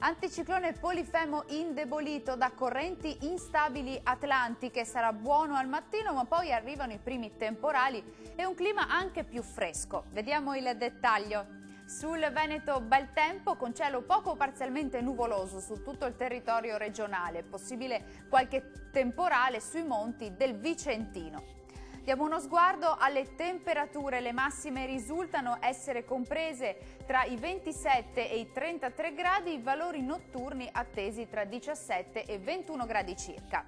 Anticiclone Polifemo indebolito da correnti instabili atlantiche, sarà buono al mattino ma poi arrivano i primi temporali e un clima anche più fresco. Vediamo il dettaglio. Sul Veneto bel tempo con cielo poco o parzialmente nuvoloso su tutto il territorio regionale, possibile qualche temporale sui monti del Vicentino. Diamo uno sguardo alle temperature, le massime risultano essere comprese tra i 27 e i 33 gradi, i valori notturni attesi tra 17 e 21 gradi circa.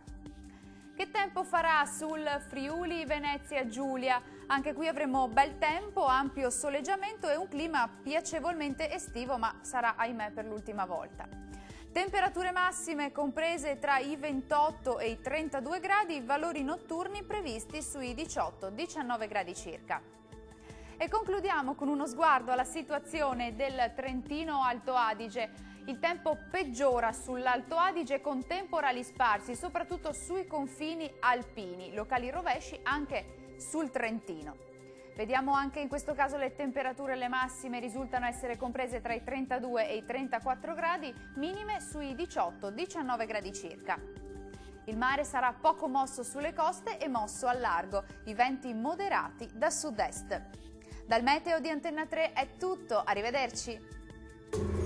Che tempo farà sul Friuli Venezia Giulia? Anche qui avremo bel tempo, ampio soleggiamento e un clima piacevolmente estivo, ma sarà ahimè per l'ultima volta. Temperature massime comprese tra i 28 e i 32 gradi, valori notturni previsti sui 18-19 gradi circa. E concludiamo con uno sguardo alla situazione del Trentino Alto Adige. Il tempo peggiora sull'Alto Adige con temporali sparsi, soprattutto sui confini alpini, locali rovesci anche sul Trentino. Vediamo anche in questo caso le temperature, le massime risultano essere comprese tra i 32 e i 34 gradi, minime sui 18-19 gradi circa. Il mare sarà poco mosso sulle coste e mosso al largo, i venti moderati da sud-est. Dal meteo di Antenna 3 è tutto, arrivederci!